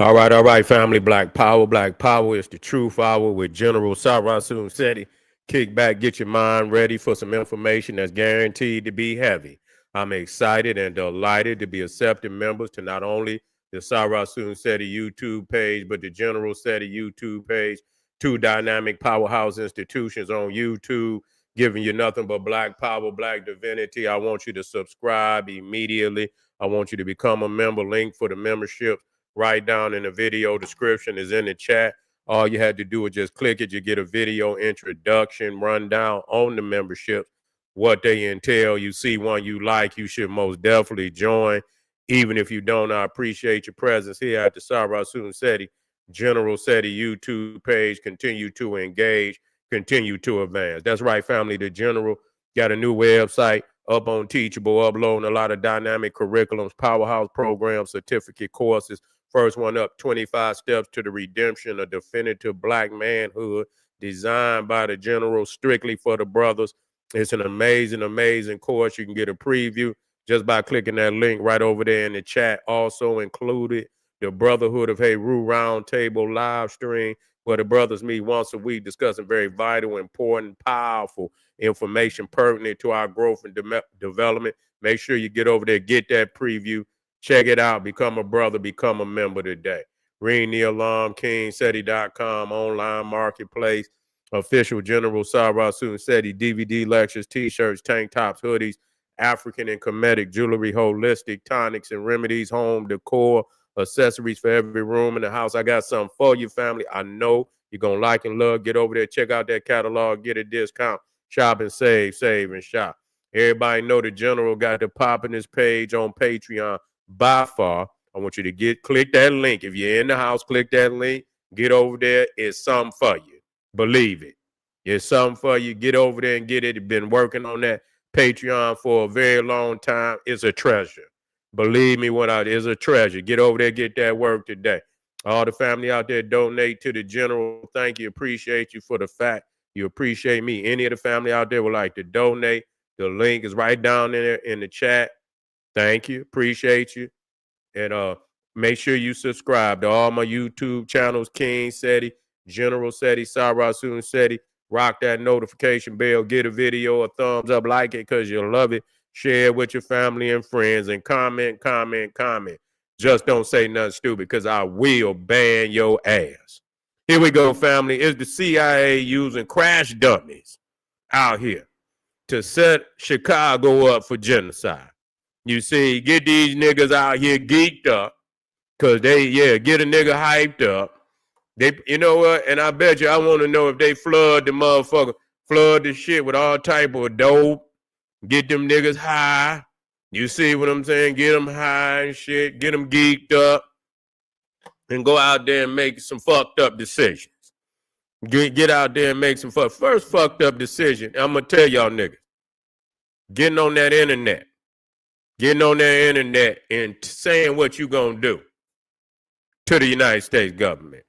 All right, family. Black Power. Black Power is the truth hour with General Sarasun Seti. Kick back, get your mind ready for some information that's guaranteed to be heavy. I'm excited and delighted to be accepting members to not only the Sarasun Seti YouTube page, but the General Seti YouTube page. Two dynamic powerhouse institutions on YouTube, giving you nothing but black power, black divinity. I want you to subscribe immediately. I want you to become a member. Link for the membership right down in the video description is in the chat. All you had to do was just click it. You get a video introduction rundown on the membership, what they entail. You see one you like, you should most definitely join. Even if you don't, I appreciate your presence here at the Sarasun Seti General Seti YouTube page. Continue to engage, continue to advance. That's right, family. The General got a new website up on Teachable, uploading a lot of dynamic curriculums, powerhouse programs, certificate courses. First one up, 25 Steps to the Redemption of Definitive Black Manhood, designed by the General strictly for the brothers. It's an amazing, amazing course. You can get a preview just by clicking that link right over there in the chat. Also included the Brotherhood of Heru Roundtable live stream, where the brothers meet once a week discussing very vital, important, powerful information pertinent to our growth and development. Make sure you get over there, get that preview. Check it out. Become a brother. Become a member today. Ring the alarm. KingSeti.com. Online marketplace. Official General Sarasun Seti. DVD lectures, t-shirts, tank tops, hoodies, African and Kemetic jewelry, holistic tonics and remedies, home decor, accessories for every room in the house. I got something for you, family. I know you're going to like and love. Get over there. Check out that catalog. Get a discount. Shop and save and shop. Everybody know the General got the pop in his page on Patreon. By far, I want you to click that link. If you're in the house, click that link. Get over there. It's something for you. Believe it. It's something for you. Get over there and get it. Been working on that Patreon for a very long time. It's a treasure. Believe me, it's a treasure. Get over there, get that work today. All the family out there, donate to the General. Thank you. Appreciate you for the fact you appreciate me. Any of the family out there would like to donate. The link is right down there in the chat. Thank you. Appreciate you. And make sure you subscribe to all my YouTube channels, King Seti, General Seti, Sarasun Seti. Rock that notification bell. Get a video a thumbs up. Like it because you'll love it. Share it with your family and friends. And comment. Just don't say nothing stupid because I will ban your ass. Here we go, family. Is the CIA using crash dummies out here to set Chicago up for genocide? You see, get these niggas out here geeked up because get a nigga hyped up. You know what? And I bet you I want to know if they flood the shit with all type of dope, get them niggas high. You see what I'm saying? Get them high and shit, get them geeked up, and go out there and make some fucked up decisions. Get out there and make some first fucked up decision. I'm going to tell y'all niggas, getting on that internet and saying what you gonna do to the United States government.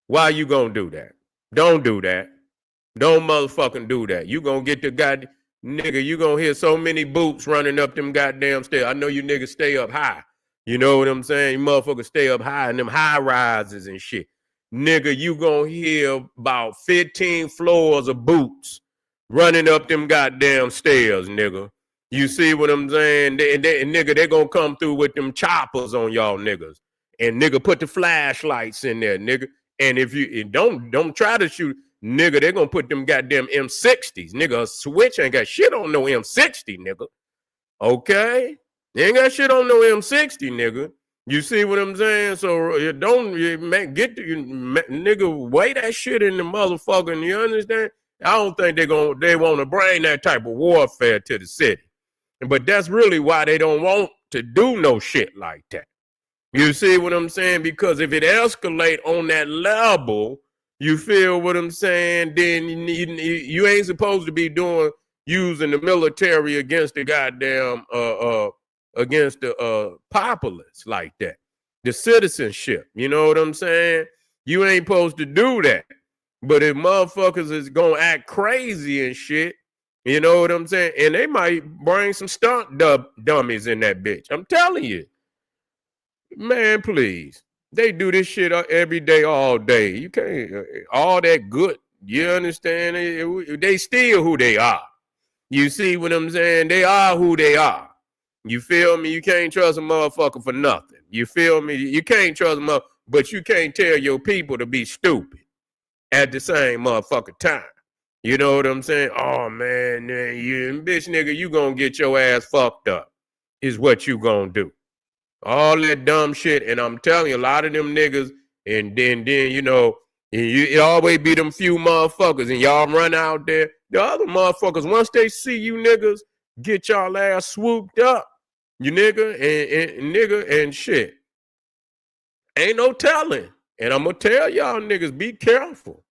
Why you gonna do that? Don't do that. Don't motherfucking do that. You gonna get the goddamn nigga, you gonna hear so many boots running up them goddamn stairs. I know you niggas stay up high. You know what I'm saying? You motherfuckers stay up high in them high rises and shit. Nigga, you gonna hear about 15 floors of boots running up them goddamn stairs, nigga. You see what I'm saying? Nigga, they gonna come through with them choppers on y'all niggas. And nigga, put the flashlights in there, nigga. And if you don't try to shoot, nigga, they gonna put them goddamn M60s. Nigga, a switch ain't got shit on no M60, nigga. Okay? They ain't got shit on no M60, nigga. You see what I'm saying? So nigga, weigh that shit in the motherfucker, you understand? I don't think they want to bring that type of warfare to the city. But that's really why they don't want to do no shit like that. You see what I'm saying? Because if it escalate on that level, you feel what I'm saying, then you ain't supposed to be using the military against the goddamn against the populace like that. The citizenship, you know what I'm saying? You ain't supposed to do that. But if motherfuckers is gonna act crazy and shit, you know what I'm saying? And they might bring some stunt dummies in that bitch. I'm telling you. Man, please. They do this shit every day, all day. You can't, all that good. You understand? They still who they are. You see what I'm saying? They are who they are. You feel me? You can't trust a motherfucker for nothing. You feel me? You can't trust a motherfucker, but you can't tell your people to be stupid at the same motherfucking time. You know what I'm saying? Oh, man, you bitch nigga, you gonna get your ass fucked up is what you gonna do. All that dumb shit, and I'm telling you, a lot of them niggas, and then you know, it always be them few motherfuckers, and y'all run out there. The other motherfuckers, once they see you niggas get y'all ass swooped up, you nigga and shit, ain't no telling. And I'm gonna tell y'all niggas, be careful,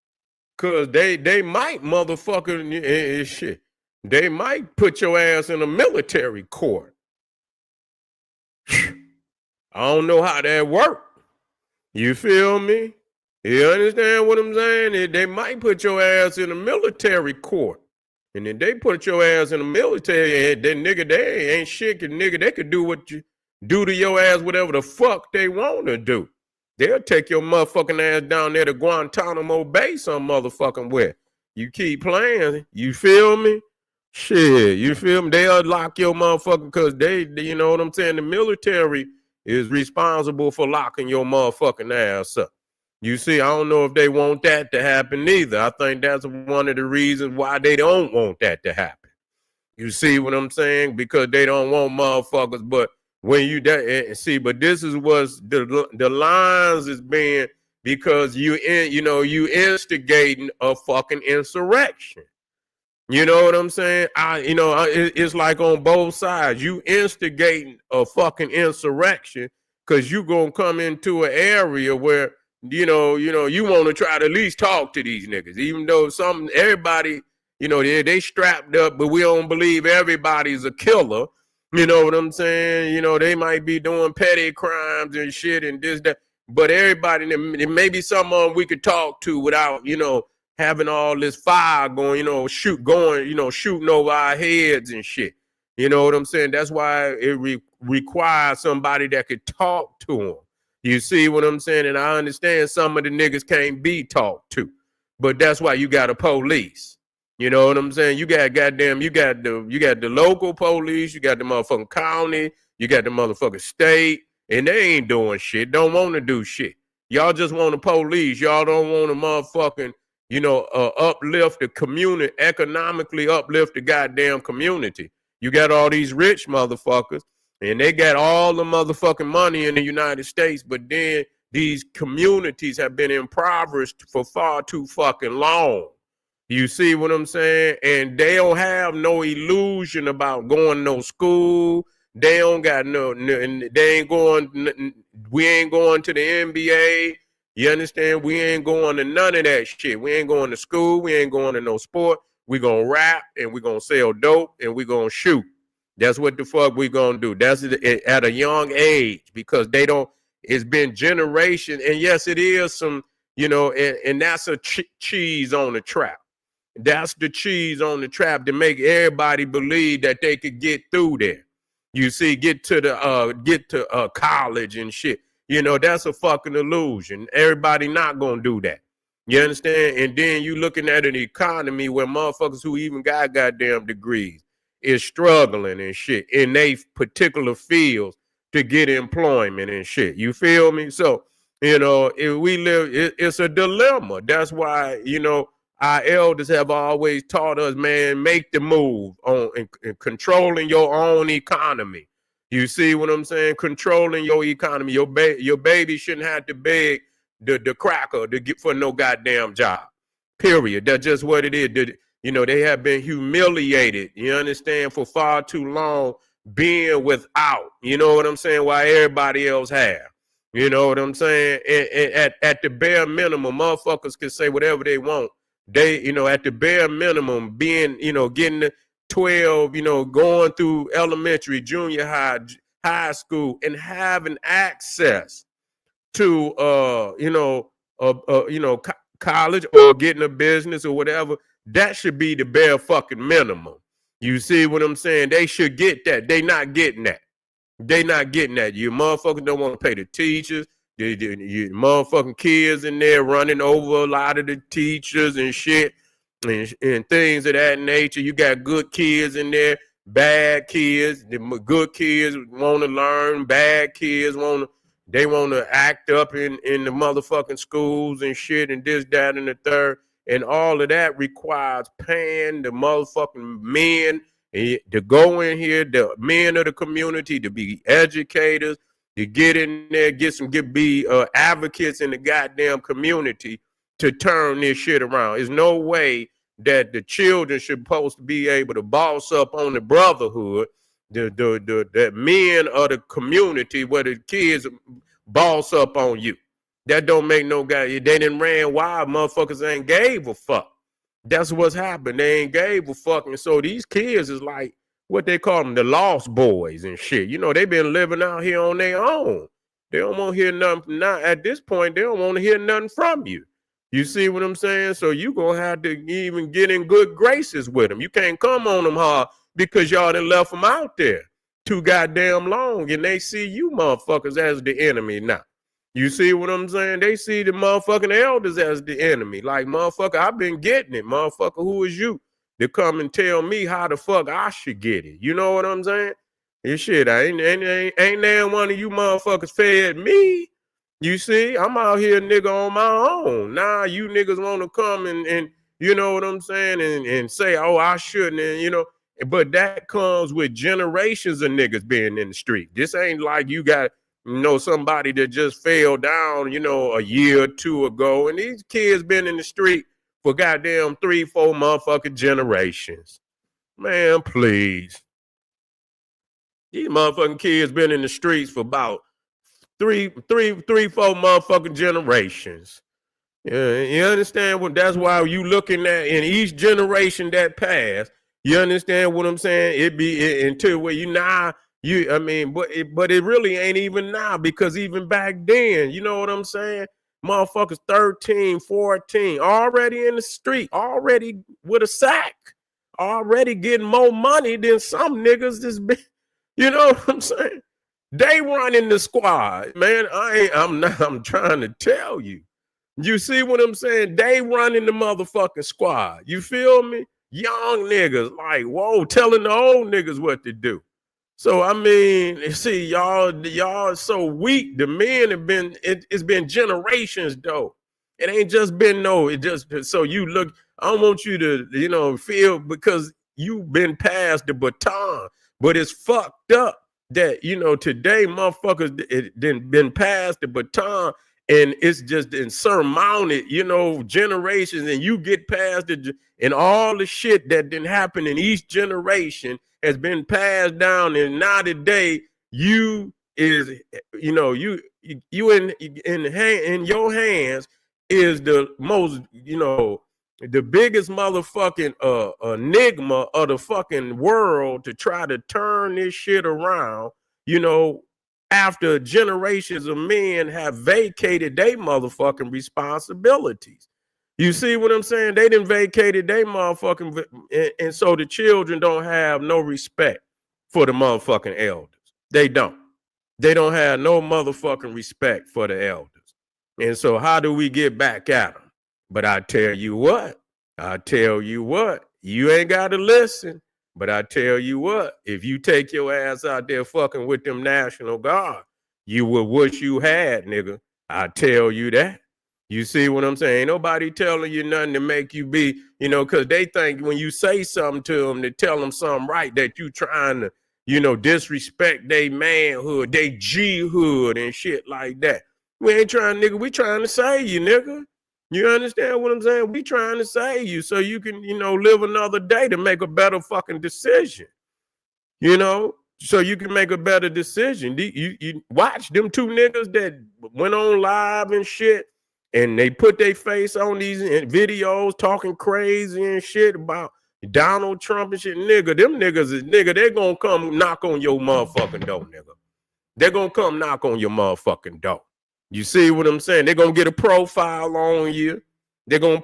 cause they might motherfucking shit. They might put your ass in a military court. I don't know how that works. You feel me? You understand what I'm saying? They might put your ass in a military court. And then they put your ass in the military, and then nigga, they ain't shit. Nigga, they could do what you do to your ass, whatever the fuck they want to do. They'll take your motherfucking ass down there to Guantanamo Bay some motherfucking where. You keep playing, you feel me? Shit, you feel me? They'll lock your motherfucker because you know what I'm saying? The military is responsible for locking your motherfucking ass up. You see, I don't know if they want that to happen either. I think that's one of the reasons why they don't want that to happen. You see what I'm saying? Because they don't want motherfuckers. But when you see, but this is what's the lines is being because you instigating a fucking insurrection. You know what I'm saying? It's like on both sides. You instigating a fucking insurrection because you gonna come into an area where you want to try to at least talk to these niggas, even though everybody, they strapped up, but we don't believe everybody's a killer. You know what I'm saying? They might be doing petty crimes and shit and this, that, but everybody, there may be someone we could talk to without, having all this fire going, shooting over our heads and shit. You know what I'm saying? That's why it requires somebody that could talk to them. You see what I'm saying? And I understand some of the niggas can't be talked to, but that's why you got a police. You know what I'm saying? You got the local police, you got the motherfucking county, you got the motherfucking state, and they ain't doing shit, don't want to do shit. Y'all just want the police. Y'all don't want to motherfucking, uplift the community, economically uplift the goddamn community. You got all these rich motherfuckers, and they got all the motherfucking money in the United States, but then these communities have been impoverished for far too fucking long. You see what I'm saying? And they don't have no illusion about going to no school. They don't got they ain't going, we ain't going to the NBA. You understand? We ain't going to none of that shit. We ain't going to school. We ain't going to no sport. We gonna rap and we gonna sell dope and we gonna shoot. That's what the fuck we gonna do. That's at a young age because they don't, it's been generation. And yes, it is some, and that's a cheese on the trap. That's the cheese on the trap to make everybody believe that they could get through there. You see, get to college and shit. That's a fucking illusion. Everybody not gonna do that. You understand? And then you looking at an economy where motherfuckers who even got goddamn degrees is struggling and shit in they particular fields to get employment and shit. You feel me? So, if we live, it's a dilemma. That's why, our elders have always taught us, man, make the move on in controlling your own economy. You see what I'm saying? Controlling your economy. Your baby shouldn't have to beg the cracker to get for no goddamn job. Period. That's just what it is. They have been humiliated, you understand, for far too long being without. You know what I'm saying? While everybody else have. You know what I'm saying? And at the bare minimum, motherfuckers can say whatever they want. They, at the bare minimum, being, getting the 12, going through elementary, junior high school, and having access to, college or getting a business or whatever, that should be the bare fucking minimum. You see what I'm saying? They should get that. They not getting that. They not getting that. You motherfuckers don't want to pay the teachers. You motherfucking kids in there running over a lot of the teachers and shit and things of that nature. You got good kids in there, bad kids. The good kids want to learn, bad kids want to act up in the motherfucking schools and shit and this, that, and the third. And all of that requires paying the motherfucking men to go in here, the men of the community, to be educators, to get in there, be advocates in the goddamn community to turn this shit around. There's no way that the children should supposed to be able to boss up on the brotherhood, the men of the community, where the kids boss up on you. That don't make no guy. They didn't ran wild. Motherfuckers ain't gave a fuck. That's what's happened. They ain't gave a fuck. And so these kids is like what they call them, the lost boys and shit. You know, they been living out here on their own. They don't want to hear nothing. Now, at this point, they don't want to hear nothing from you. You see what I'm saying? So you going to have to even get in good graces with them. You can't come on them hard because y'all done left them out there too goddamn long. And they see you motherfuckers as the enemy now. You see what I'm saying? They see the motherfucking elders as the enemy. Like, motherfucker, I've been getting it. Motherfucker, who is you to come and tell me how the fuck I should get it? You know what I'm saying? This shit, ain't there one of you motherfuckers fed me? You see, I'm out here, nigga, on my own. Now you niggas want to come and you know what I'm saying, and say, oh, I shouldn't, and you know, but that comes with generations of niggas being in the street. This ain't like you got, you know, somebody that just fell down, you know, a year or two ago. And these kids been in the street for goddamn 3-4 motherfucking generations. Man, please. These motherfucking kids been in the streets for about three, 4 motherfucking generations. Yeah, you understand what? That's why you looking at in each generation that passed. You understand what I'm saying? Until where you now. I mean, but it really ain't even now, because even back then, you know what I'm saying? Motherfuckers 13, 14, already in the street, already with a sack, already getting more money than some niggas that's been, you know what I'm saying? They running the squad, man. I'm trying to tell you. You see what I'm saying? They running the motherfucking squad. You feel me? Young niggas, like, whoa, telling the old niggas what to do. So, I mean, see, y'all so weak. The men have been, it's been generations, though. It ain't just been, it just, so you look, I don't want you to, you know, feel because you've been passed the baton, but it's fucked up that, you know, today motherfuckers it been passed the baton and it's just insurmounted, you know, generations, and you get past it, and all the shit that didn't happen in each generation has been passed down, and now today you is, you know, you in your hands is the most, you know, the biggest motherfucking enigma of the fucking world to try to turn this shit around, you know, after generations of men have vacated their motherfucking responsibilities. You see what I'm saying? They done vacated their motherfucking, and so the children don't have no respect for the motherfucking elders. They don't. They don't have no motherfucking respect for the elders. And so how do we get back at them? But I tell you what, you ain't got to listen. But I tell you what, if you take your ass out there fucking with them National Guard, you would wish you had, nigga. I tell you that. You see what I'm saying? Ain't nobody telling you nothing to make you be, you know, because they think when you say something to them to tell them something right, that you trying to, you know, disrespect their manhood, their G-hood and shit like that. We ain't trying, nigga. We trying to save you, nigga. You understand what I'm saying? We trying to save you so you can, you know, live another day to make a better fucking decision. You know, so you can make a better decision. You watch them two niggas that went on live and shit, and they put their face on these videos talking crazy and shit about Donald Trump and shit. Nigga, them niggas is, nigga, they gonna come knock on your motherfucking door, nigga. They're gonna come knock on your motherfucking door. You see what I'm saying? They're gonna get a profile on you. They're gonna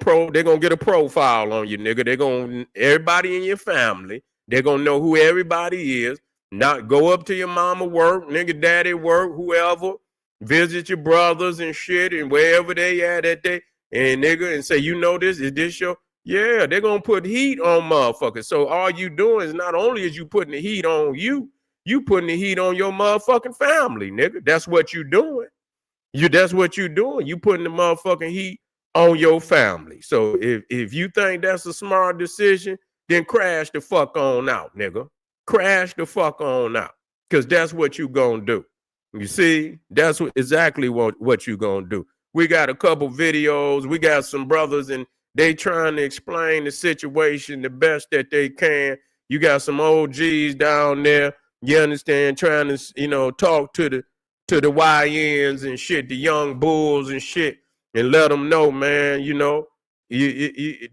get a profile on you, nigga. They're gonna, everybody in your family, they're gonna know who everybody is. Not go up to your mama work, nigga, daddy work, whoever. Visit your brothers and shit and wherever they at that day, and nigga, and say, you know this, is this your, yeah, they're gonna put heat on motherfuckers. So all you doing is not only is you putting the heat on you putting the heat on your motherfucking family, nigga. That's what you doing. That's what you doing. You putting the motherfucking heat on your family. So if you think that's a smart decision, then crash the fuck on out, nigga. Crash the fuck on out. Cause that's what you gonna do. You see, that's exactly what you gonna do. We got a couple videos. We got some brothers and they trying to explain the situation the best that they can. You got some OGs down there, you understand, trying to, talk to the YNs and shit, the young bulls and shit, and let them know, man, you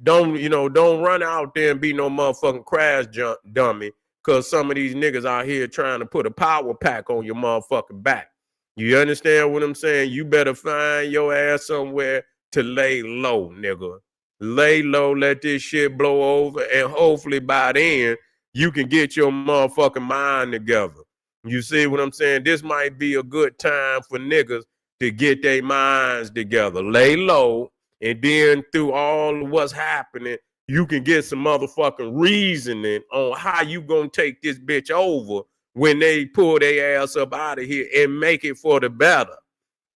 don't run out there and be no motherfucking crash dummy, because some of these niggas out here trying to put a power pack on your motherfucking back. You understand what I'm saying? You better find your ass somewhere to lay low, nigga. Lay low, let this shit blow over, and hopefully by then you can get your motherfucking mind together. You see what I'm saying? This might be a good time for niggas to get their minds together. Lay low, and then through all of what's happening, you can get some motherfucking reasoning on how you gonna take this bitch over when they pull their ass up out of here and make it for the better.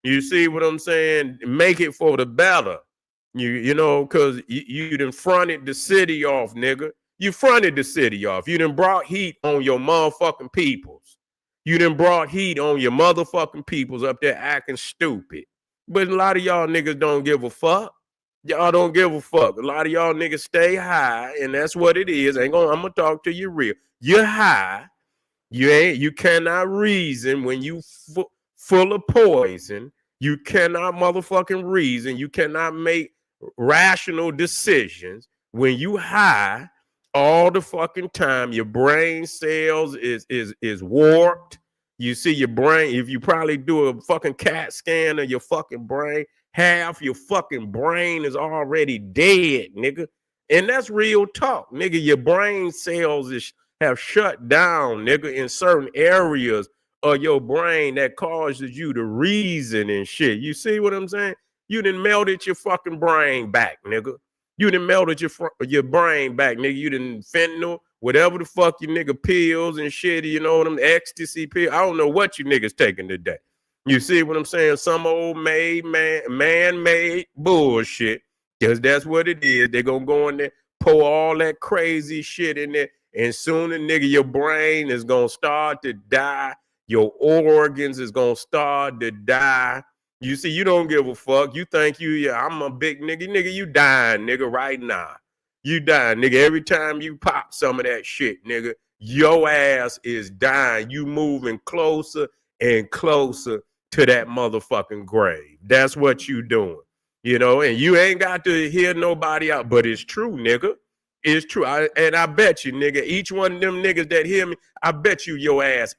You see what I'm saying? Make it for the better. You know, because you done fronted the city off, nigga. You fronted the city off. You done brought heat on your motherfucking peoples. You done brought heat on your motherfucking peoples up there acting stupid. But a lot of y'all niggas don't give a fuck. Y'all don't give a fuck. A lot of y'all niggas stay high, and that's what it is. I'm gonna talk to you real. You're high. You cannot reason when you full of poison. You cannot motherfucking reason. You cannot make rational decisions when you high all the fucking time. Your brain cells is warped. You see your brain, if you probably do a fucking CAT scan of your fucking brain, half your fucking brain is already dead, nigga. And that's real talk, nigga. Your brain cells have shut down, nigga, in certain areas of your brain that causes you to reason and shit. You see what I'm saying? You done melted your fucking brain back, nigga. You done melted your brain back, nigga. You done fentanyl, whatever the fuck you nigga pills and shit, you know, them ecstasy pills. I don't know what you niggas taking today. You see what I'm saying? Some old man-made bullshit, because that's what it is. They're going to go in there, pour all that crazy shit in there, and soon a nigga, your brain is going to start to die. Your organs is going to start to die. You see, you don't give a fuck. You think I'm a big nigga. Nigga, you dying, nigga, right now. You dying, nigga. Every time you pop some of that shit, nigga, your ass is dying. You moving closer and closer to that motherfucking grave. That's what you doing, you know, and you ain't got to hear nobody out, but it's true, nigga. It's true. And I bet you, nigga, each one of them niggas that hear me, I bet you your ass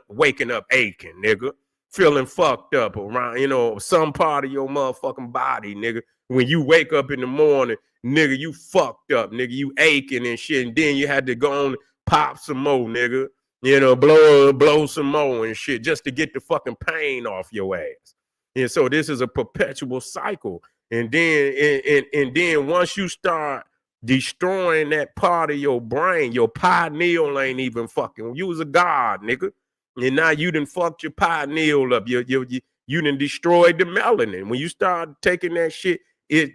waking up aching, nigga. Feeling fucked up around, you know, some part of your motherfucking body, nigga. When you wake up in the morning, nigga, you fucked up, nigga. You aching and shit. And then you had to go on and pop some more, nigga. You know, blow some more and shit just to get the fucking pain off your ass. And so this is a perpetual cycle. And then and then once you start destroying that part of your brain, your pineal ain't even fucking. You was a god, nigga. And now you done fucked your pineal up. You done destroyed the melanin. When you start taking that shit,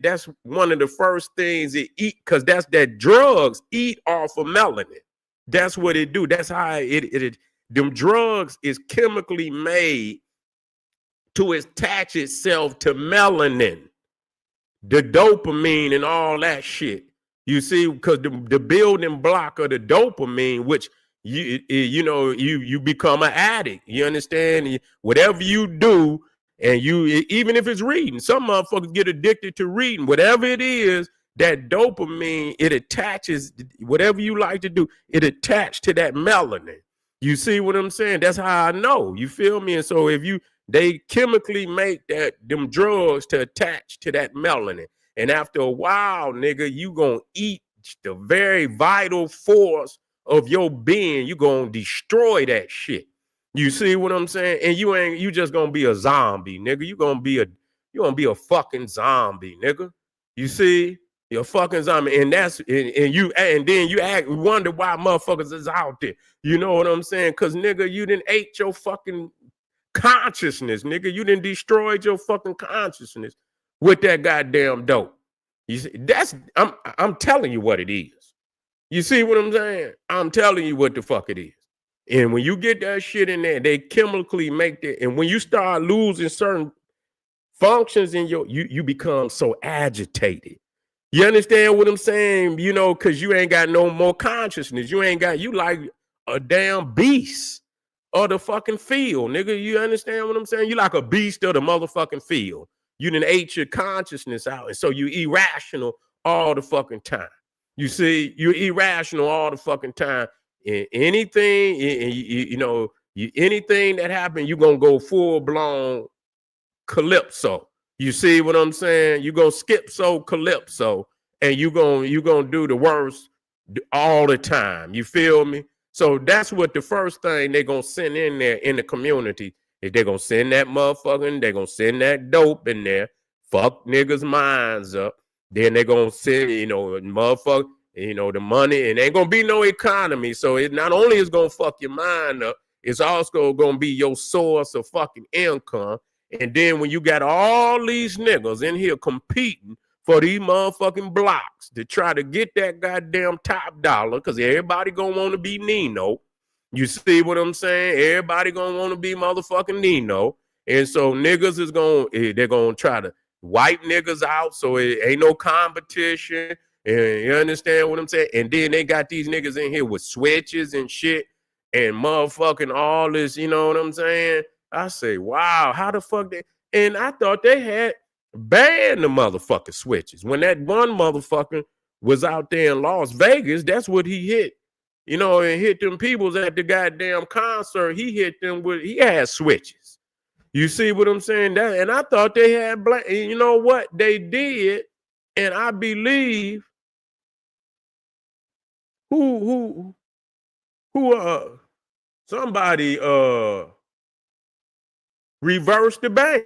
that's one of the first things it eat, because that's that drugs eat off of melanin. That's what it do. That's how them drugs is chemically made to attach itself to melanin, the dopamine and all that shit. You see, because the building block of the dopamine, which you become an addict. You understand? Whatever you do, and even if it's reading, some motherfuckers get addicted to reading. Whatever it is, that dopamine, it attaches. Whatever you like to do, it attached to that melanin. You see what I'm saying? That's how I know. You feel me? And so they chemically make them drugs to attach to that melanin, and after a while, nigga, you gonna eat the very vital force of your being. You gonna destroy that shit. You see what I'm saying? And you just gonna be a zombie, nigga. You gonna be a fucking zombie, nigga. You see? You're a fucking zombie. And then you wonder why motherfuckers is out there. You know what I'm saying? Cause nigga, you didn't ate your fucking consciousness, nigga. You didn't destroyed your fucking consciousness with that goddamn dope. You see, I'm telling you what it is. You see what I'm saying? I'm telling you what the fuck it is. And when you get that shit in there, they chemically make that. And when you start losing certain functions in you become so agitated. You understand what I'm saying? You know, because you ain't got no more consciousness. You like a damn beast of the fucking field, nigga. You understand what I'm saying? You like a beast of the motherfucking field. You done ate your consciousness out. And so you irrational all the fucking time. You see, you're irrational all the fucking time. And anything, anything that happened, you're going to go full blown calypso. You see what I'm saying? You're going to skip calypso, and you're going to do the worst all the time. You feel me? So that's what the first thing they're going to send in there in the community is they're going to send that motherfucking, they're going to send that dope in there, fuck niggas' minds up. Then they're going to send, motherfucker, the money, and ain't going to be no economy. So it not only is going to fuck your mind up, it's also going to be your source of fucking income. And then when you got all these niggas in here competing for these motherfucking blocks to try to get that goddamn top dollar, because everybody gonna want to be Nino. You see what I'm saying? Everybody gonna want to be motherfucking Nino. And so niggas they're gonna try to wipe niggas out so it ain't no competition. And you understand what I'm saying? And then they got these niggas in here with switches and shit and motherfucking all this, you know what I'm saying? I say, wow, how the fuck they? And I thought they had banned the motherfucking switches. When that one motherfucker was out there in Las Vegas, that's what he hit. And hit them peoples at the goddamn concert. He hit them he had switches. You see what I'm saying? And I thought they had black. And you know what? They did. And I believe somebody reversed the ban.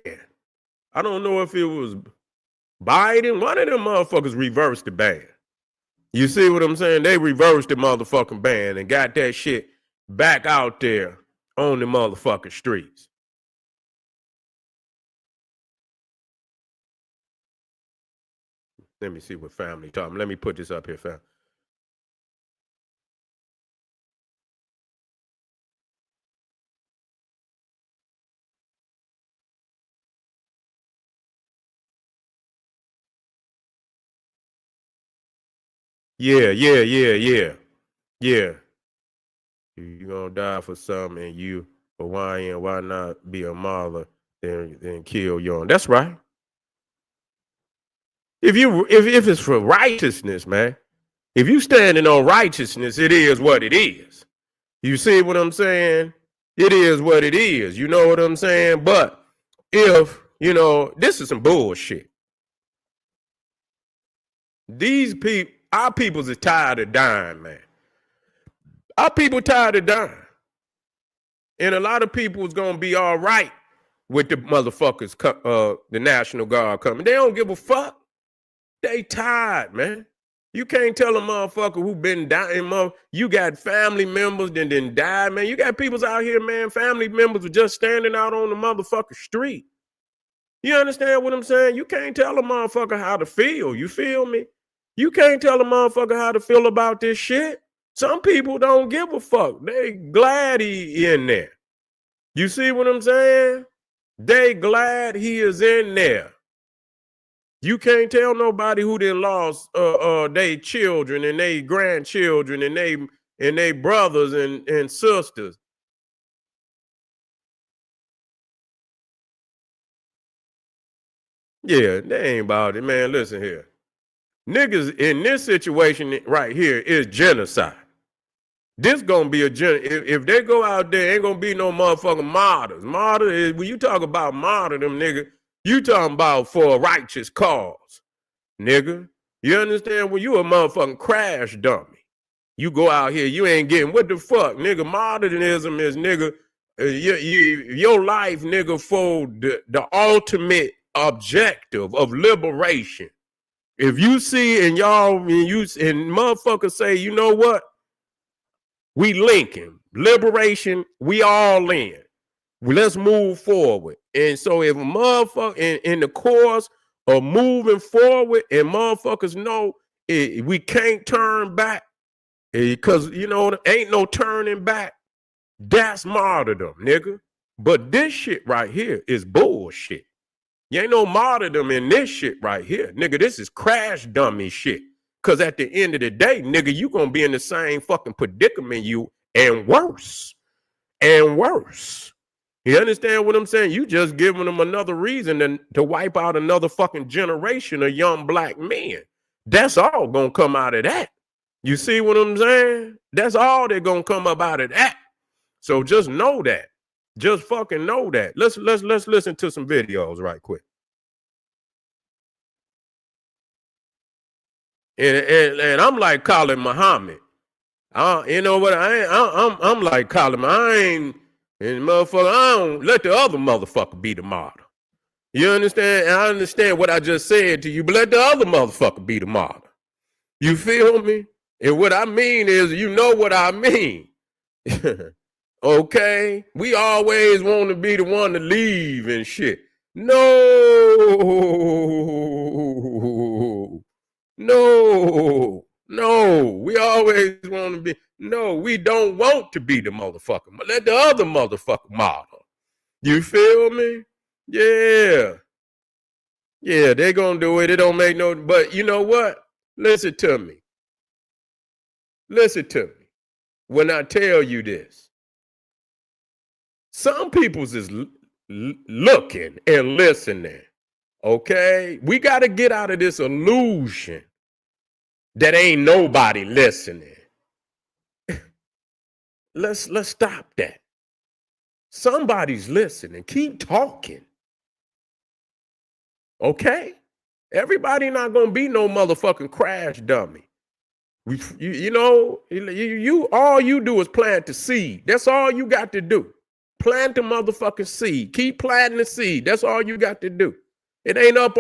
I don't know if it was Biden. One of them motherfuckers reversed the ban. You see what I'm saying? They reversed the motherfucking ban and got that shit back out there on the motherfucking streets. Let me see what family talking. Let me put this up here, fam. Yeah. You gonna die for something, and you Hawaiian, why not be a mother then kill your own? That's right. If it's for righteousness, man, if you standing on righteousness, it is what it is. You see what I'm saying? It is what it is. You know what I'm saying? But if, this is some bullshit. Our peoples is tired of dying, man. Our people tired of dying. And a lot of people is going to be all right with the motherfuckers, the National Guard coming. They don't give a fuck. They tired, man. You can't tell a motherfucker who been dying, you got family members that didn't die, man. You got peoples out here, man, family members are just standing out on the motherfucking street. You understand what I'm saying? You can't tell a motherfucker how to feel. You feel me? You can't tell a motherfucker how to feel about this shit. Some people don't give a fuck. They glad he in there. You see what I'm saying? They glad he is in there. You can't tell nobody who done lost their children and their grandchildren and they brothers and sisters. Yeah, they ain't about it, man. Listen here. Niggas in this situation right here is genocide. This gonna be if they go out there, ain't gonna be no motherfucking martyrs. Martyr is, when you talk about martyrdom, nigga, you talking about for a righteous cause, nigga. You understand? When you a motherfucking crash dummy, you go out here, you ain't getting what the fuck, nigga. Martyrdom is, nigga, your life, nigga, for the ultimate objective of liberation. If you see and motherfuckers say, you know what? We linking. Liberation, we all in. Let's move forward. And so if a motherfucker in the course of moving forward and motherfuckers know we can't turn back because, ain't no turning back, that's martyrdom, nigga. But this shit right here is bullshit. You ain't no martyrdom in this shit right here. Nigga, this is crash dummy shit. Because at the end of the day, nigga, you gonna be in the same fucking predicament and worse. And worse. You understand what I'm saying? You just giving them another reason to wipe out another fucking generation of young black men. That's all gonna come out of that. You see what I'm saying? That's all they're gonna come up out of that. So just know that. Just fucking know that. Let's listen to some videos right quick. And I'm like Colin Muhammad. You know what? I'm like Colin. And motherfucker, I don't let the other motherfucker be the martyr. You understand? I understand what I just said to you, but let the other motherfucker be the martyr. You feel me? And what I mean is, you know what I mean. Okay? We always want to be the one to leave and shit. No. We always want to be. No, we don't want to be the motherfucker. But let the other motherfucker model. You feel me? Yeah. Yeah, they're going to do it. It don't make no. But you know what? Listen to me. Listen to me. When I tell you this. Some people's is looking and listening. Okay? We got to get out of this illusion that ain't nobody listening. Let's stop that. Somebody's listening. Keep talking. Okay? Everybody not gonna be no motherfucking crash dummy. You all you do is plant the seed. That's all you got to do. Plant the motherfucking seed. Keep planting the seed. That's all you got to do. It ain't up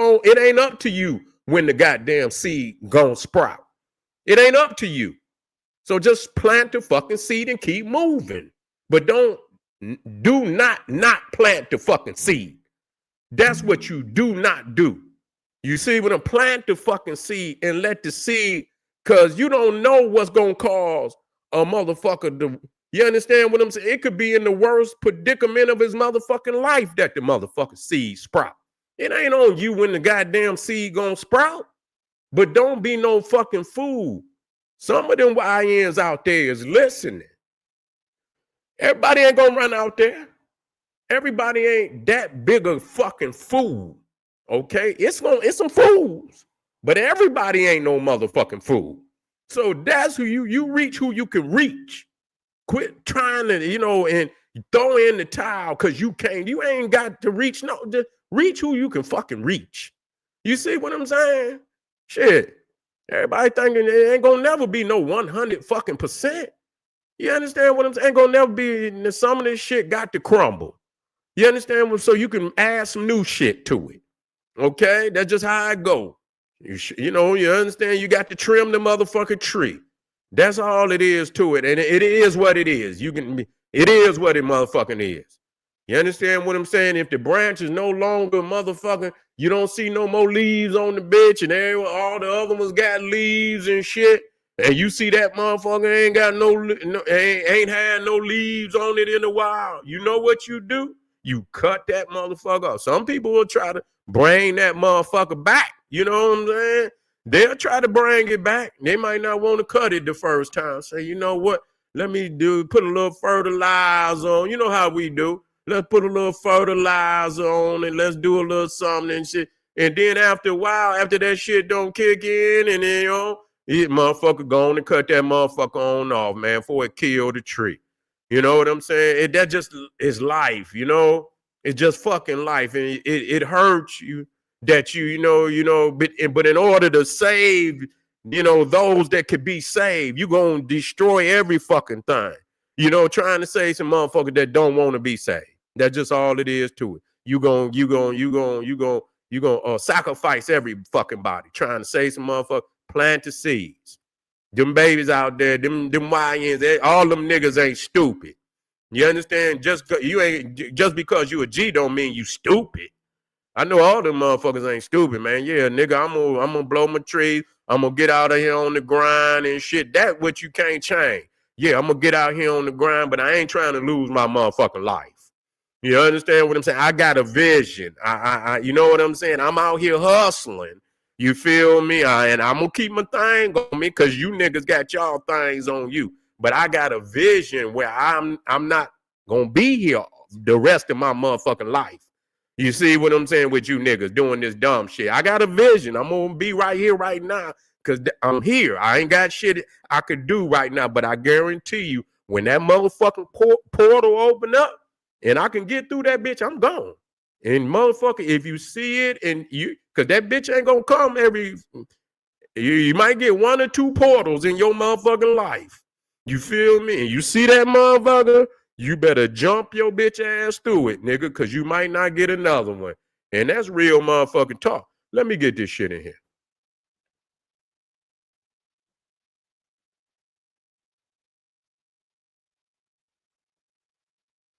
to you when the goddamn seed gonna sprout. It ain't up to you. So just plant the fucking seed and keep moving. But do not plant the fucking seed. That's what you do not do. You see, when I plant the fucking seed and let the seed, because you don't know what's going to cause a motherfucker to, you understand what I'm saying? It could be in the worst predicament of his motherfucking life that the motherfucking seed sprout. It ain't on you when the goddamn seed going to sprout. But don't be no fucking fool. Some of them YNs out there is listening. Everybody ain't gonna run out there. Everybody ain't that big a fucking fool. Okay? It's some fools. But everybody ain't no motherfucking fool. So that's who you reach who you can reach. Quit trying to, and throw in the towel because you ain't got to reach. No, just reach who you can fucking reach. You see what I'm saying? Shit. Everybody thinking it ain't gonna never be no 100 fucking percent. You understand what I'm saying? Ain't gonna never be. Some of this shit got to crumble. You understand? So you can add some new shit to it. Okay, that's just how I go. You understand? You got to trim the motherfucking tree. That's all it is to it, and it is what it is. It is what it motherfucking is. You understand what I'm saying? If the branch is no longer motherfucking, you don't see no more leaves on the bitch, and all the other ones got leaves and shit, and you see that motherfucker ain't got ain't had no leaves on it in a while. You know what you do? You cut that motherfucker off. Some people will try to bring that motherfucker back. You know what I'm saying? They'll try to bring it back. They might not want to cut it the first time. Say, you know what? Let me put a little fertilizer on. You know how we do. Let's put a little fertilizer on and let's do a little something and shit. And then after a while, after that shit don't kick in, and then, motherfucker go on and cut that motherfucker on off, man, before it kill the tree. You know what I'm saying? That just is life, It's just fucking life. And it hurts you that but in order to save, those that could be saved, you're going to destroy every fucking thing. You know, trying to save some motherfuckers that don't want to be saved. That's just all it is to it. You gonna sacrifice every fucking body trying to save some motherfucker. Plant the seeds. Them babies out there, them YNs, all them niggas ain't stupid. You understand? Just because you a G don't mean you stupid. I know all them motherfuckers ain't stupid, man. Yeah, nigga, I'm gonna blow my trees. I'm gonna get out of here on the grind and shit. That what you can't change. Yeah, I'm gonna get out here on the grind, but I ain't trying to lose my motherfucking life. You understand what I'm saying? I got a vision. You know what I'm saying? I'm out here hustling. You feel me? And I'm gonna keep my thing on me because you niggas got y'all things on you. But I got a vision where I'm not gonna be here the rest of my motherfucking life. You see what I'm saying with you niggas doing this dumb shit? I got a vision. I'm gonna be right here, right now, because I'm here. I ain't got shit I could do right now, but I guarantee you, when that motherfucking portal open up and I can get through that bitch, I'm gone. And motherfucker, if you see it and you, because that bitch ain't gonna come you might get 1 or 2 portals in your motherfucking life. You feel me? And you see that motherfucker, you better jump your bitch ass through it, nigga, because you might not get another one. And that's real motherfucking talk. Let me get this shit in here.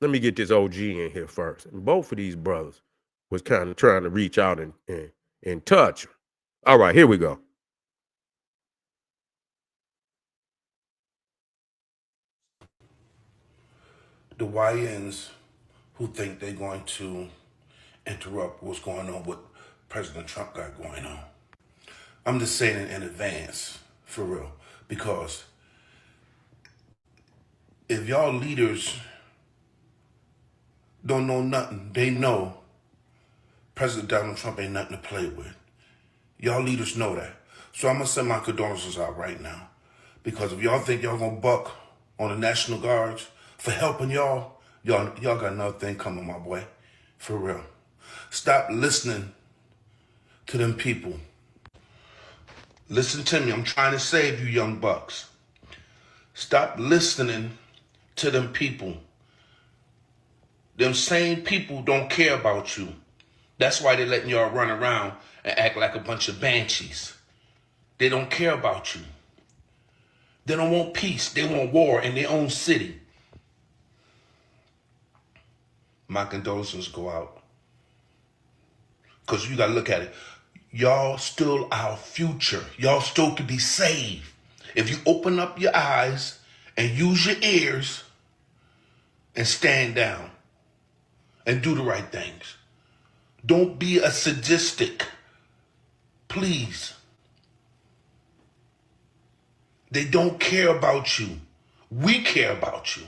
Let me get this OG in here first. And both of these brothers was kind of trying to reach out and touch him. All right, here we go. The YNs who think they're going to interrupt what's going on, what President Trump got going on. I'm just saying it in advance, for real, because if y'all leaders don't know nothing, they know President Donald Trump ain't nothing to play with. Y'all leaders know that. So I'm gonna send my condolences out right now, because if y'all think y'all gonna buck on the National Guards for helping y'all got another thing coming, my boy, for real. Stop listening to them people. Listen to me, I'm trying to save you young bucks. Stop listening to them people. Them same people don't care about you. That's why they're letting y'all run around and act like a bunch of banshees. They don't care about you. They don't want peace. They want war in their own city. My condolences go out. Because you got to look at it. Y'all still our future. Y'all still could be saved. If you open up your eyes and use your ears and stand down and do the right things. Don't be a sadistic. Please. They don't care about you. We care about you.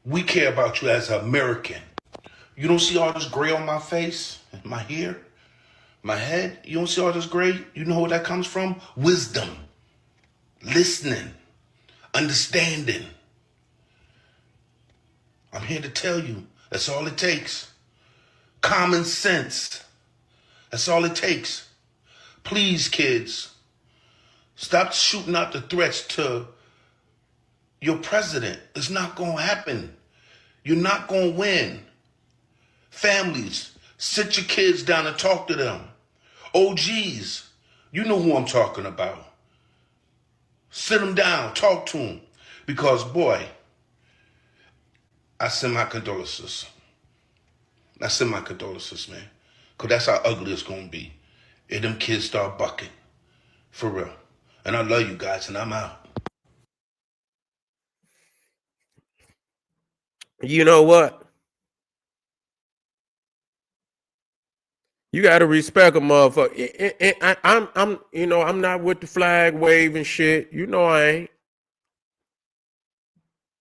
We care about you as an American. You don't see all this gray on my face, my hair, my head? You don't see all this gray? You know where that comes from? Wisdom, listening, understanding. I'm here to tell you, that's all it takes. Common sense. That's all it takes. Please, kids, stop shooting out the threats to your president. It's not going to happen. You're not going to win. Families, sit your kids down and talk to them. OGs, you know who I'm talking about. Sit them down, talk to them. Because, boy, I send my condolences. I send my condolences, man. Because that's how ugly it's going to be if them kids start bucking. For real. And I love you guys, and I'm out. You know what? You got to respect a motherfucker. I'm not with the flag waving shit. You know I ain't.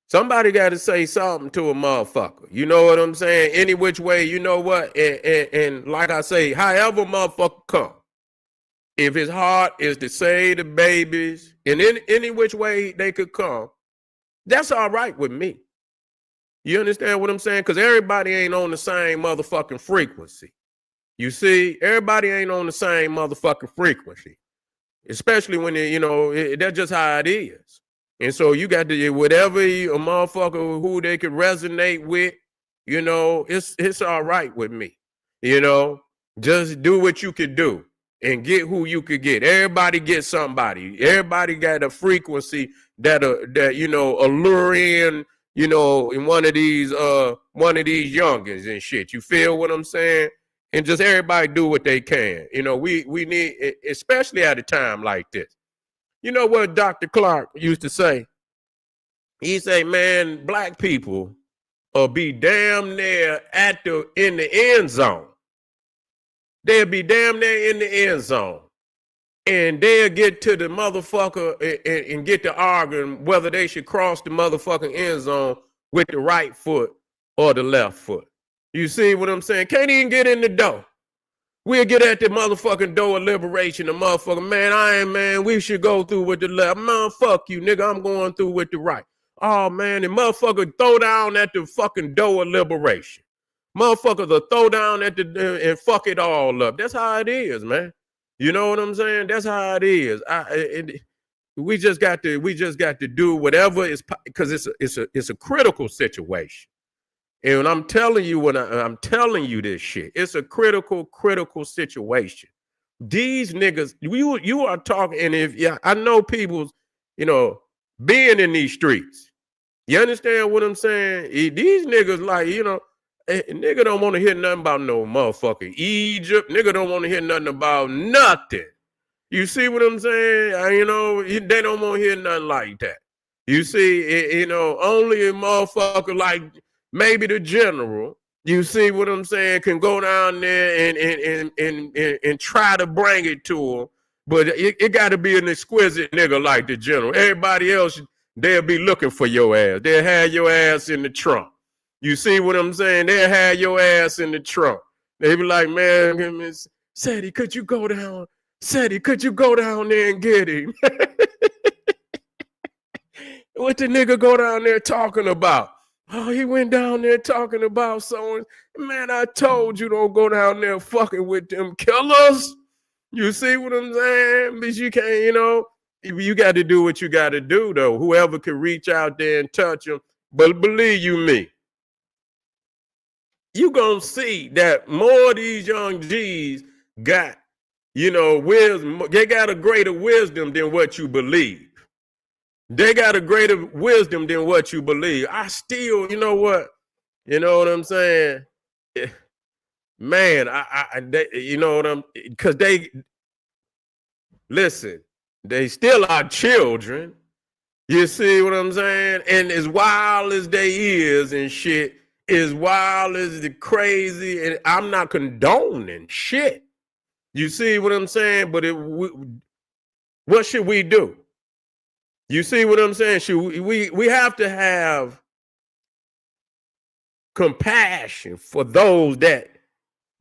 Somebody got to say something to a motherfucker. You know what I'm saying? Any which way, you know what? And like I say, however motherfucker come, if his heart is to save the babies, and in any which way they could come, that's all right with me. You understand what I'm saying? Because everybody ain't on the same motherfucking frequency. You see, everybody ain't on the same motherfucking frequency, especially when that's just how it is. And so you got to, whatever a motherfucker who they could resonate with, you know, it's all right with me. You know, just do what you could do and get who you could get. Everybody get somebody. Everybody got a frequency that you know, allure in, you know, in one of these youngins and shit. You feel what I'm saying? And just everybody do what they can. You know, we need, especially at a time like this. You know what Dr. Clark used to say? He say, man, black people will be damn near in the end zone. They'll be damn near in the end zone. And they'll get to the motherfucker and get to arguing whether they should cross the motherfucking end zone with the right foot or the left foot. You see what I'm saying? Can't even get in the door. We'll get at the motherfucking door of liberation. The motherfucker, man, we should go through with the left. Man, fuck you, nigga. I'm going through with the right. Oh, man, the motherfucker throw down at the fucking door of liberation. Motherfuckers will throw down at and fuck it all up. That's how it is, man. You know what I'm saying? That's how it is. We just got to do whatever is, because it's a critical situation. And I'm telling you I'm telling you this shit. It's a critical situation. These niggas, you are talking, and I know people's, you know, being in these streets. You understand what I'm saying? These niggas, like, you know, nigga don't want to hear nothing about no motherfucking Egypt. Nigga don't want to hear nothing about nothing. You see what I'm saying? You know, they don't want to hear nothing like that. You see, you know, only a motherfucker like maybe the general, you see what I'm saying, can go down there and try to bring it to him. But it got to be an exquisite nigga like the general. Everybody else, they'll be looking for your ass. They'll have your ass in the trunk. You see what I'm saying? They'll have your ass in the trunk. They be like, man, Sadie, could you go down? Sadie, could you go down there and get him? What the nigga go down there talking about? Oh, he went down there talking about someone. Man, I told you don't go down there fucking with them killers. You see what I'm saying? But you can't, you know, you got to do what you got to do, though. Whoever can reach out there and touch them. But believe you me, you going to see that more of these young G's got, you know, wisdom. They got a greater wisdom than what you believe. They got a greater wisdom than what you believe. I still, you know what I'm saying? Man, you know what I'm, because listen, they still are children. You see what I'm saying? And as wild as they is and shit, as wild as the crazy, and I'm not condoning shit. You see what I'm saying? But what should we do? You see what I'm saying? We have to have compassion for those that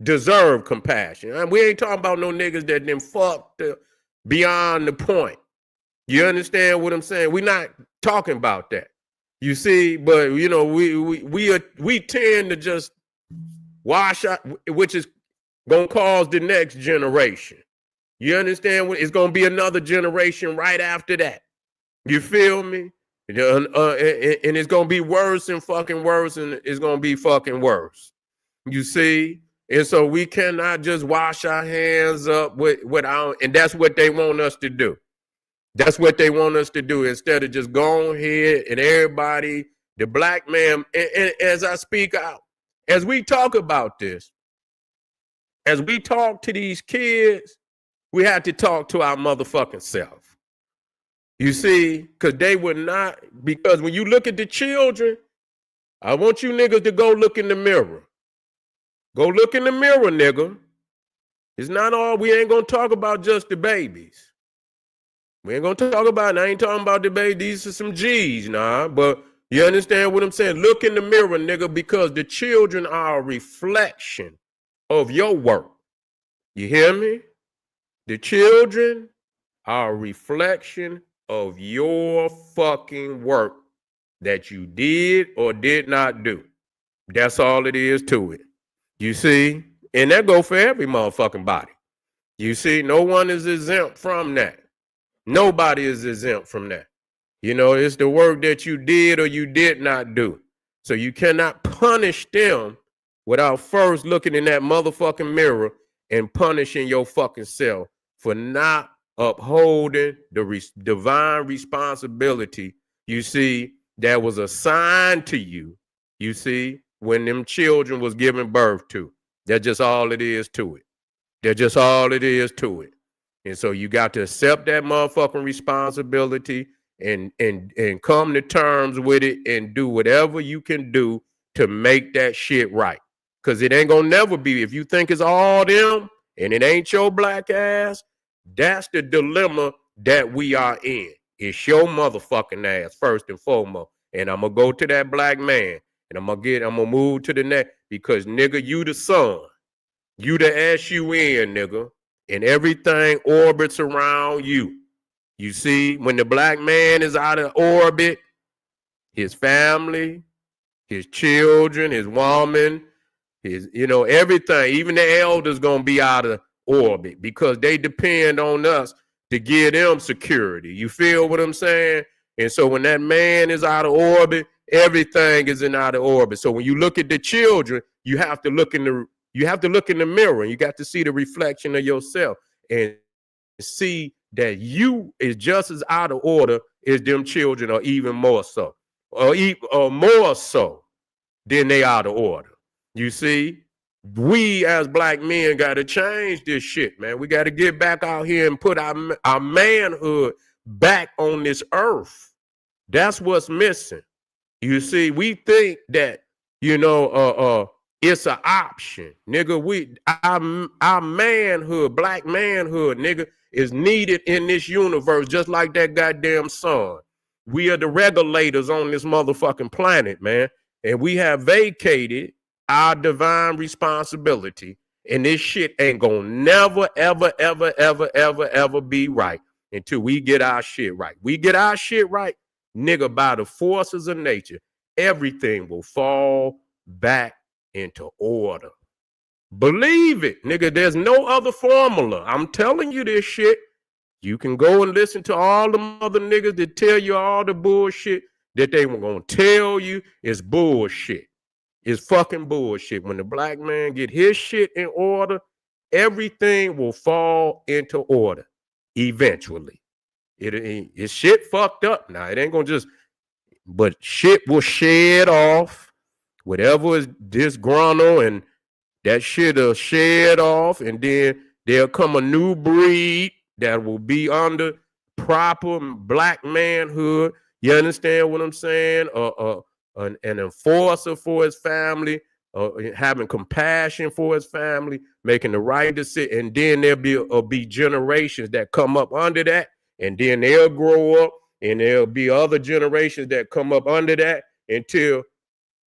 deserve compassion. And we ain't talking about no niggas that then fucked beyond the point. You understand what I'm saying? We're not talking about that. You see, but you know, we tend to just wash out, which is gonna cause the next generation. You understand what? It's gonna be another generation right after that. You feel me? And it's gonna be worse and fucking worse, and it's gonna be fucking worse. You see? And so we cannot just wash our hands up with our, and that's what they want us to do. That's what they want us to do, instead of just going ahead and everybody, the black man, and as I speak out, as we talk about this, as we talk to these kids, we have to talk to our motherfucking self. You see, because they would not, because when you look at the children, I want you niggas to go look in the mirror. Go look in the mirror, nigga. It's not all, we ain't going to talk about just the babies. We ain't going to talk about, I ain't talking about the babies, these are some G's, nah, but you understand what I'm saying? Look in the mirror, nigga, because the children are a reflection of your work. You hear me? The children are a reflection of your fucking work that you did or did not do. That's all it is to it. You see? And that go for every motherfucking body. You see? No one is exempt from that. Nobody is exempt from that. You know, it's the work that you did or you did not do. So you cannot punish them without first looking in that motherfucking mirror and punishing your fucking self for not upholding the divine responsibility, you see, that was assigned to you, you see, when them children was given birth to. That's just all it is to it. That's just all it is to it. And so you got to accept that motherfucking responsibility and come to terms with it and do whatever you can do to make that shit right. Because it ain't gonna never be. If you think it's all them and it ain't your black ass, that's the dilemma that we are in. It's your motherfucking ass first and foremost. And I'm gonna go to that black man and I'm gonna move to the next, because nigga, you the son. You the SUN, nigga. And everything orbits around you. You see, when the black man is out of orbit, his family, his children, his woman, his, you know, everything, even the elders gonna be out of orbit because they depend on us to give them security. You feel what I'm saying? And so when that man is out of orbit, everything is out of orbit. So when you look at the children, you have to look in the mirror and you got to see the reflection of yourself and see that you is just as out of order as them children, or even more so, or more so than they out of order. You see, we as black men got to change this shit, man. We got to get back out here and put our manhood back on this earth. That's what's missing. You see, we think that, you know, it's an option, nigga. Our manhood, black manhood, nigga, is needed in this universe, just like that goddamn sun. We are the regulators on this motherfucking planet, man, and we have vacated our divine responsibility, and this shit ain't gonna never, ever, ever, ever, ever, ever be right until we get our shit right. We get our shit right, nigga, by the forces of nature, everything will fall back into order. Believe it, nigga. There's no other formula. I'm telling you this shit. You can go and listen to all the other niggas that tell you all the bullshit that they were gonna tell you is bullshit. It's fucking bullshit. When the black man get his shit in order, everything will fall into order eventually. It's shit fucked up now. It ain't gonna just, but shit will shed off. Whatever is disgruntled, and that shit will shed off, and then there'll come a new breed that will be under proper black manhood. You understand what I'm saying? An enforcer for his family, having compassion for his family, making the right decision. And then there'll be generations that come up under that, and then they'll grow up, and there'll be other generations that come up under that until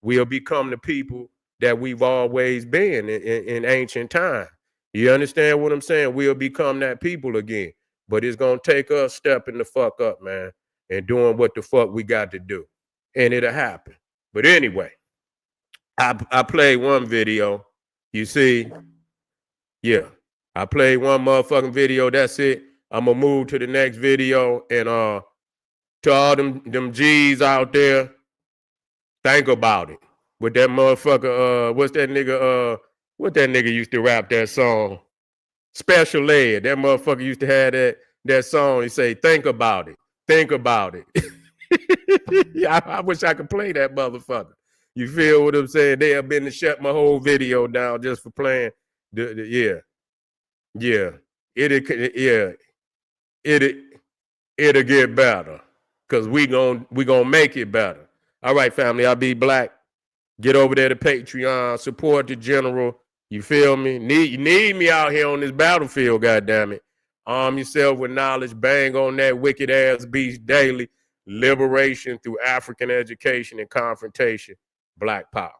we'll become the people that we've always been in ancient time. You understand what I'm saying? We'll become that people again. But it's going to take us stepping the fuck up, man, and doing what the fuck we got to do. And it'll happen. But anyway, I played one video. You see, yeah, I played one motherfucking video. That's it. I'm going to move to the next video. And to all them G's out there, think about it. With that motherfucker, what that nigga used to rap that song? Special Ed. That motherfucker used to have that song. He say, think about it. Think about it. Yeah, I wish I could play that motherfucker. You feel what I'm saying? They have been to shut my whole video down just for playing. Yeah. It'll get better. Cause we gonna make it better. All right, family. I'll be black. Get over there to Patreon. Support the general. You feel me? You need me out here on this battlefield, goddammit. Arm yourself with knowledge. Bang on that wicked ass beast daily. Liberation through African education and confrontation. Black power.